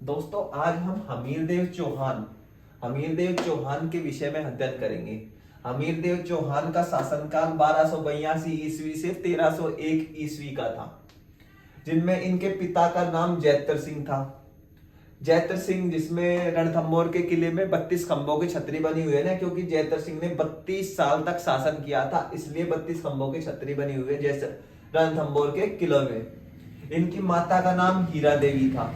दोस्तों आज हम हमीरदेव चौहान के विषय में अध्ययन करेंगे। हमीरदेव चौहान का शासनकाल 1282 ईस्वी से 1301 ईस्वी का था, जिनमें इनके पिता का नाम जैतर सिंह था। जैतर सिंह जिसमें रणथंभौर के किले में 32 खंभों की छतरी बनी हुई है ना, क्योंकि जैतर सिंह ने 32 साल तक शासन किया था, इसलिए 32 खंभों की छतरी बनी हुई है जैसे रणथंभौर के किले में। इनकी माता का नाम हीरा देवी था।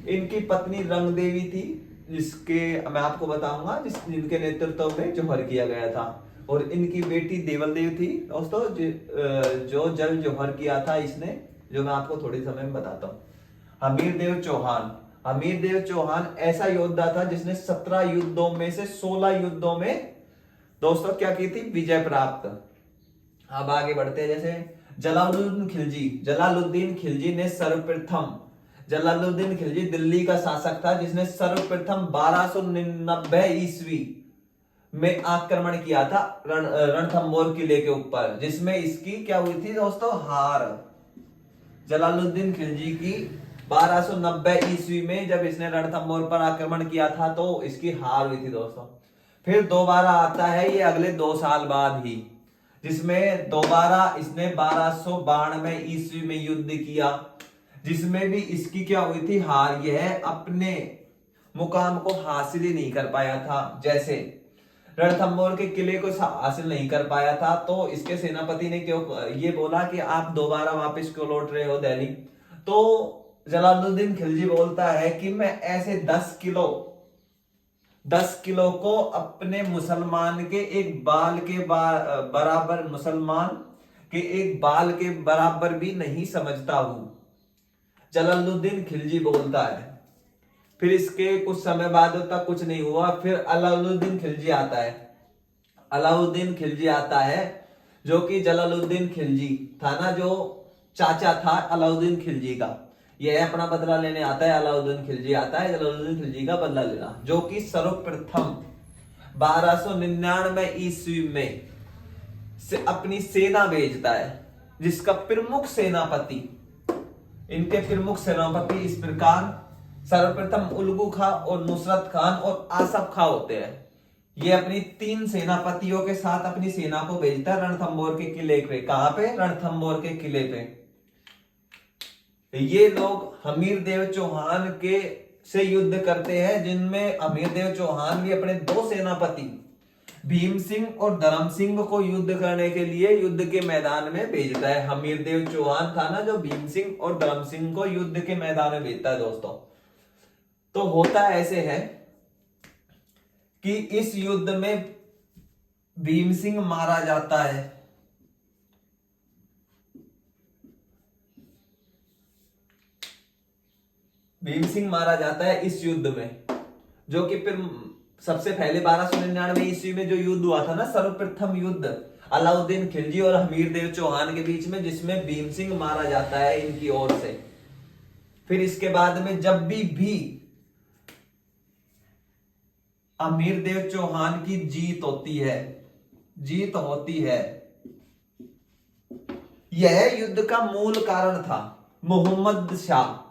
इनकी पत्नी रंग देवी थी, जिसके मैं आपको बताऊंगा जिनके नेतृत्व में जौहर किया गया था। और इनकी बेटी देवल देव थी दोस्तों, जो जल जौहर किया था इसने, जो मैं आपको थोड़ी समय में बताता हूँ। हमीरदेव चौहान ऐसा योद्धा था जिसने 17 युद्धों में से 16 युद्धों में दोस्तों क्या की थी, विजय प्राप्त। अब आगे बढ़ते हैं। जैसे जलालुद्दीन खिलजी ने सर्वप्रथम, जलालुद्दीन खिलजी दिल्ली का शासक था जिसने सर्वप्रथम 1299 ईस्वी में आक्रमण किया था रणथंभौर किले के ऊपर, जिसमें इसकी क्या हुई थी दोस्तों, हार। जलालुद्दीन खिलजी की 1290 ईस्वी में जब इसने रणथंभौर पर आक्रमण किया था तो इसकी हार हुई थी दोस्तों। फिर दोबारा आता है ये अगले 2 साल बाद ही, जिसमें दोबारा इसने 1292 ईस्वी में युद्ध किया, जिसमें भी इसकी क्या हुई थी, हार। यह अपने मुकाम को हासिल ही नहीं कर पाया था। जैसे रणथंभौर के किले को हासिल नहीं कर पाया था तो इसके सेनापति ने क्यों ये बोला कि आप दोबारा वापस क्यों लौट रहे हो दिल्ली। तो जलालुद्दीन खिलजी बोलता है कि मैं ऐसे 10 किलो को अपने मुसलमान के एक बाल के बराबर, मुसलमान के एक बाल के बराबर भी नहीं समझता हूं, जलालुद्दीन खिलजी बोलता है। फिर इसके कुछ समय बाद तक कुछ नहीं हुआ, फिर अलाउद्दीन खिलजी आता है, जो कि जलालुद्दीन खिलजी था ना, जो चाचा था अलाउद्दीन खिलजी का, यह अपना बदला लेने आता है। अलाउद्दीन खिलजी आता है जलालुद्दीन खिलजी का बदला लेना, जो कि सर्वप्रथम 1299 ईस्वी में से अपनी सेना भेजता है, जिसका इनके प्रमुख सेनापति इस प्रकार सर्वप्रथम उल्गू खां और नुसरत खान और आसफ खां होते हैं। ये अपनी 3 सेनापतियों के साथ अपनी सेना को भेजता है रणथंभौर के किले पे। कहां पे, रणथंभौर के किले पे। ये लोग हमीरदेव चौहान के से युद्ध करते हैं, जिनमें हमीरदेव चौहान भी अपने 2 सेनापति भीम सिंह और धर्म सिंह को युद्ध करने के लिए युद्ध के मैदान में भेजता है। हमीरदेव चौहान था ना, जो भीम सिंह और धर्म सिंह को युद्ध के मैदान में भेजता है दोस्तों। तो होता ऐसे है कि इस युद्ध में भीम सिंह मारा जाता है। भीम सिंह मारा जाता है इस युद्ध में, जो कि फिर सबसे पहले 1299 ईस्वी में जो युद्ध हुआ था ना, सर्वप्रथम युद्ध अलाउद्दीन खिलजी और हमीरदेव चौहान के बीच में, जिसमें भीम सिंह मारा जाता है इनकी ओर से। फिर इसके बाद में जब भी हमीरदेव चौहान की जीत होती है, यह युद्ध का मूल कारण था मोहम्मद शाह।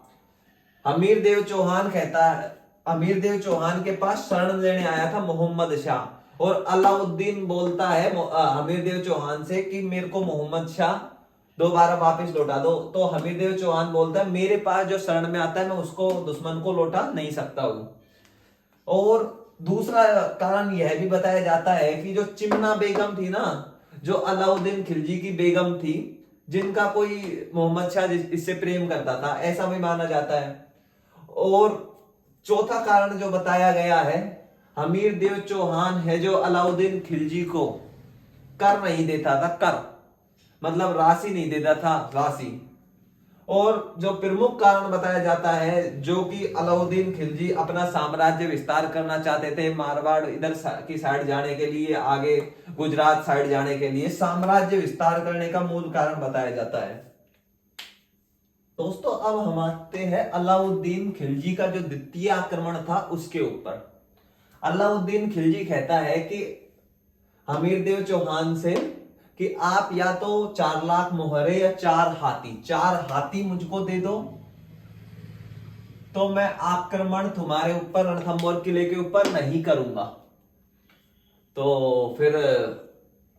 हमीरदेव चौहान के पास शरण लेने आया था मोहम्मद शाह, और अलाउद्दीन बोलता है हमीरदेव चौहान से कि मेरे को मोहम्मद शाह दोबारा वापस लौटा दो। तो हमीरदेव चौहान बोलता है मेरे पास जो शरण में आता है मैं उसको, दुश्मन को लौटा नहीं सकता हूं। और दूसरा कारण यह भी बताया जाता है कि जो चिमना बेगम थी ना, जो अलाउद्दीन खिलजी की बेगम थी, जिनका कोई मोहम्मद शाह इससे प्रेम करता था, ऐसा भी माना जाता है। और चौथा कारण जो बताया गया है, हमीरदेव चौहान है जो अलाउद्दीन खिलजी को कर नहीं देता था, कर मतलब राशि नहीं देता था, राशि। और जो प्रमुख कारण बताया जाता है, जो कि अलाउद्दीन खिलजी अपना साम्राज्य विस्तार करना चाहते थे, मारवाड़ इधर की साइड जाने के लिए, आगे गुजरात साइड जाने के लिए साम्राज्य विस्तार करने का मूल कारण बताया जाता है दोस्तों। अब हम आते हैं अलाउद्दीन खिलजी का जो द्वितीय आक्रमण था उसके ऊपर। अलाउद्दीन खिलजी कहता है कि हमीरदेव चौहान से कि आप या तो 4 लाख मोहरे या 4 हाथी मुझको दे दो, तो मैं आक्रमण तुम्हारे ऊपर रणथंभौर किले के ऊपर नहीं करूंगा। तो फिर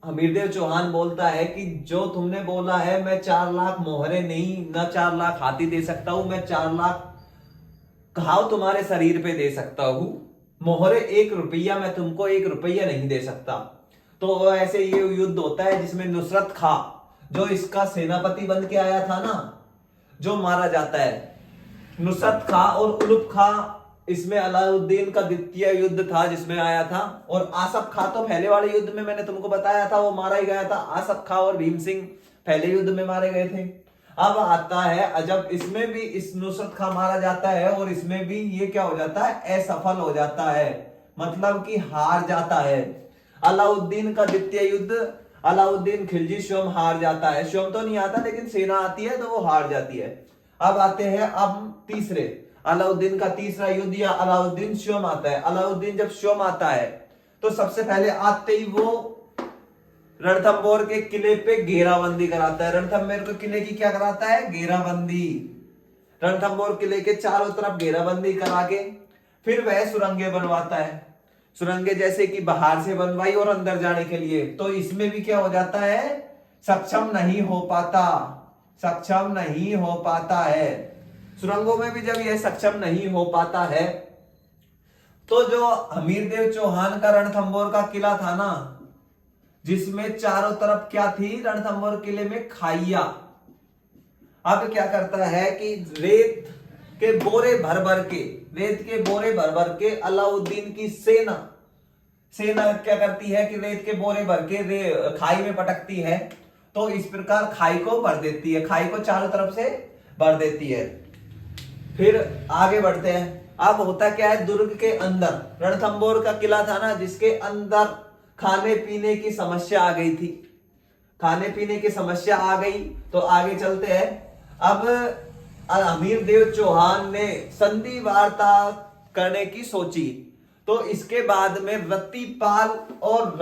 हमीरदेव चौहान बोलता है कि जो तुमने बोला है, मैं 4 लाख मोहरे नहीं, न 4 लाख हाथी दे सकता हूं, मैं 4 लाख घाव तुम्हारे शरीर पे दे सकता हूं, मोहरे 1 रुपया मैं तुमको 1 रुपया नहीं दे सकता। तो ऐसे ये युद्ध होता है जिसमें नुसरत खां, जो इसका सेनापति बन के आया था ना, जो मारा जाता है। नुसरत खां और उलुग खां, इसमें अलाउद्दीन का द्वितीय युद्ध था जिसमें आया था। और आसफ खां तो पहले वाले युद्ध में मैंने तुमको बताया था वो मारा ही गया था। आसफ खां और भीम सिंह पहले युद्ध में मारे गए थे। अब आता है जब इसमें भी इस नुसरत खां मारा जाता है और इसमें भी ये क्या हो जाता है, असफल हो जाता है, मतलब कि हार जाता है। अलाउद्दीन का द्वितीय युद्ध, अलाउद्दीन खिलजी स्वयं हार जाता है, स्वयं तो नहीं आता लेकिन सेना आती है तो वो हार जाती है। अब आते हैं अब तीसरे, अलाउद्दीन का तीसरा युद्ध या अलाउद्दीन स्वयं आता है। अलाउद्दीन जब स्वयं आता है तो सबसे पहले आते ही वो रणथंभौर के किले पे घेराबंदी कराता है। रणथंभौर के किले की क्या कराता है, घेराबंदी। रणथंभौर किले के चारों तरफ घेराबंदी करा के फिर वह सुरंगें बनवाता है। सुरंगें जैसे कि बाहर से बनवाई और अंदर जाने के लिए। तो इसमें भी क्या हो जाता है, सक्षम नहीं हो पाता, सक्षम नहीं हो पाता है। सुरंगों में भी जब यह सक्षम नहीं हो पाता है तो जो हमीरदेव चौहान का रणथंभौर का किला था ना, जिसमें चारों तरफ क्या थी, रणथंभौर किले में खाइया। अब क्या करता है कि रेत के बोरे भर भर के, रेत के बोरे भर भर के अलाउद्दीन की सेना क्या करती है कि रेत के बोरे भर के खाई में पटकती है। तो इस प्रकार खाई को भर देती है, खाई को चारों तरफ से भर देती है। फिर आगे बढ़ते हैं। अब होता क्या है, दुर्ग के अंदर रणथंभौर का किला था ना, जिसके अंदर खाने पीने की समस्या आ गई थी, खाने पीने की समस्या आ गई। तो आगे चलते हैं। अब हमीरदेव चौहान ने संधि वार्ता करने की सोची। तो इसके बाद में रत्तीपाल और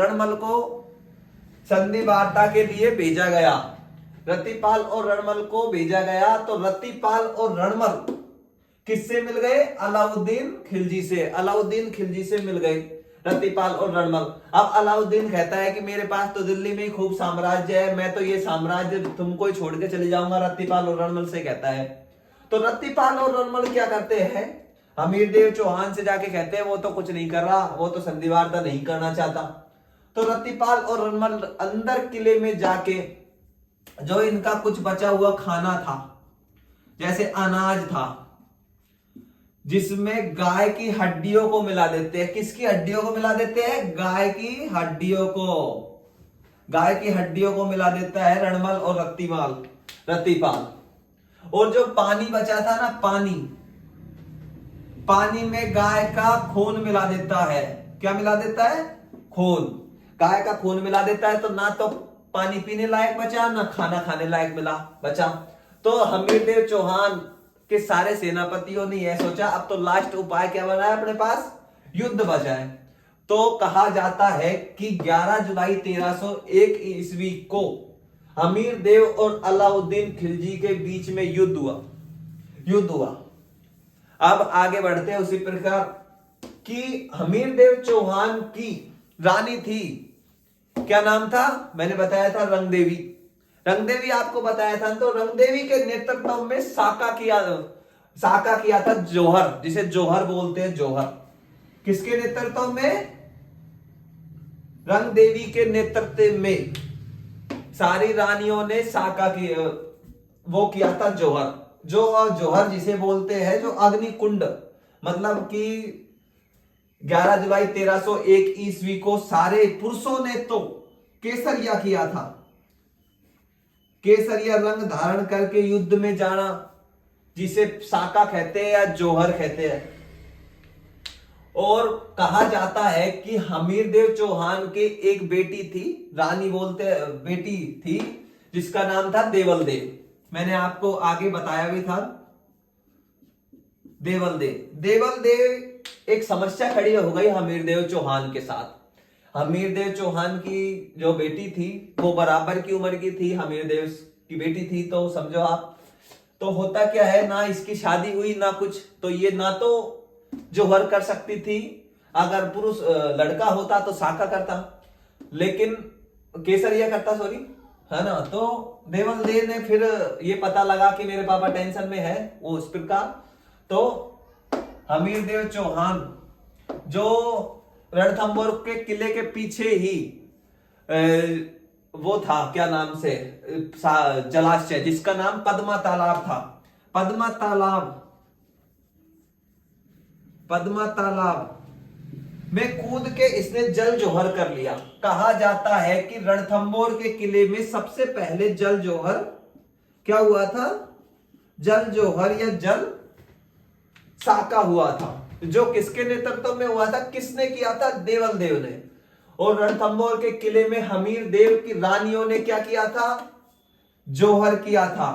रणमल को संधि वार्ता के लिए भेजा गया। रत्तीपाल और रणमल को भेजा गया। तो रत्तीपाल और रणमल किससे मिल गए, अलाउद्दीन खिलजी से, अलाउद्दीन खिलजी से मिल गए रत्तीपाल और रणमल। अब अलाउद्दीन कहता है कि मेरे पास तो दिल्ली में ही खूब साम्राज्य है, मैं तो ये साम्राज्य तुमको ही छोड़ के चले जाऊंगा, रत्तीपाल और रणमल से कहता है। तो रत्तीपाल और रणमल क्या करते हैं, हमीरदेव चौहान से जाके कहते हैं वो तो कुछ नहीं कर रहा, वो तो संधि वार्ता नहीं करना चाहता। तो रत्तीपाल और रणमल अंदर किले में जाके जो इनका कुछ बचा हुआ खाना था, जैसे अनाज था, जिसमें गाय की हड्डियों को मिला देते हैं। किसकी हड्डियों को मिला देते हैं, गाय की हड्डियों को, गाय की हड्डियों को मिला देता है रणमल और रत्तीपाल। और जो पानी बचा था ना, पानी में गाय का खून मिला देता है। क्या मिला देता है, खून, गाय का खून मिला देता है। तो ना तो पानी पीने लायक बचा, ना खाना खाने लायक बचा। तो हमीरदेव चौहान के सारे सेनापतियों ने यह सोचा अब तो लास्ट उपाय क्या बना है अपने पास, युद्ध बचाए। तो कहा जाता है कि 11 जुलाई 1301 ईस्वी को हमीरदेव और अलाउद्दीन खिलजी के बीच में युद्ध हुआ। अब आगे बढ़ते हैं। उसी प्रकार कि हमीरदेव चौहान की रानी थी, क्या नाम था, मैंने बताया था रंगदेवी आपको बताया था। तो रंगदेवी के नेतृत्व में साका किया था जौहर, जिसे जौहर बोलते हैं, जौहर। किसके नेतृत्व में, रंगदेवी के नेतृत्व में सारी रानियों ने साका की वो किया था जौहर। जौहर जिसे बोलते हैं जो अग्निकुंड, मतलब कि 11 जुलाई 1301 ईस्वी को सारे पुरुषों ने तो केसरिया किया था, केसरिया रंग धारण करके युद्ध में जाना, जिसे साका कहते हैं या जौहर कहते हैं। और कहा जाता है कि हमीरदेव चौहान के एक बेटी थी, रानी बोलते बेटी थी, जिसका नाम था देवल देव। मैंने आपको आगे बताया भी था। देवल देव एक समस्या खड़ी हो गई हमीरदेव चौहान के साथ। हमीरदेव चौहान की जो बेटी थी वो बराबर की उम्र की थी, हमीरदेव की बेटी थी, तो समझो आप। तो होता क्या है, ना इसकी शादी हुई ना कुछ, तो ये ना तो जौहर कर सकती थी, अगर पुरुष लड़का होता तो साका करता, लेकिन केसरिया करता, सॉरी, है ना। तो देवल देव ने फिर ये पता लगा कि मेरे पापा टेंशन में है वो उस प्रकार, तो हमीरदेव चौहान जो रणथंभौर के किले के पीछे ही वो था, क्या नाम से, जलाशय जिसका नाम पद्मा तालाब था, पद्मा तालाब, पद्मा तालाब में कूद के इसने जल जौहर कर लिया। कहा जाता है कि रणथंभौर के किले में सबसे पहले जल जौहर क्या हुआ था, जल जौहर या जल साका हुआ था, जो किसके नेतृत्व में हुआ था, किसने किया था, देवल देव ने। और रणथंभौर के किले में हमीर देव की रानियों ने क्या किया था, जौहर किया था,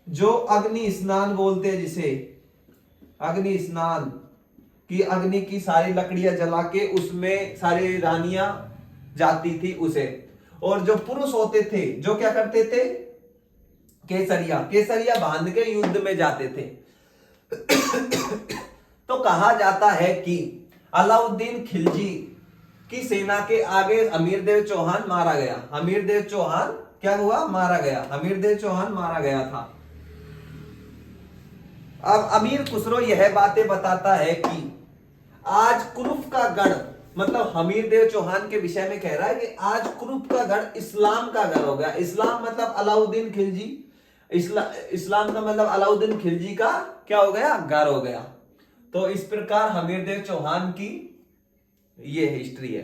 जो अग्नि स्नान बोलते हैं जिसे, अग्नि स्नान की, अग्नि की सारी लकड़ियां जला के उसमें सारी रानियां जाती थी उसे, और जो पुरुष होते थे जो क्या करते थे, केसरिया, केसरिया बांध के युद्ध में जाते थे। तो कहा जाता है कि अलाउद्दीन खिलजी की सेना के आगे हमीरदेव चौहान मारा गया, हमीरदेव चौहान क्या हुआ, मारा गया, हमीरदेव चौहान मारा गया था। अब अमीर खुसरो यह बातें बताता है कि आज कुरुफ का गढ़, मतलब हमीरदेव चौहान के विषय में कह रहा है कि आज कुरुफ का गढ़ इस्लाम का गढ़ हो गया। इस्लाम मतलब अलाउद्दीन खिलजी, इस्लाम का मतलब अलाउद्दीन खिलजी का क्या हो गया, घर हो गया। तो इस प्रकार हमीरदेव चौहान की ये हिस्ट्री है।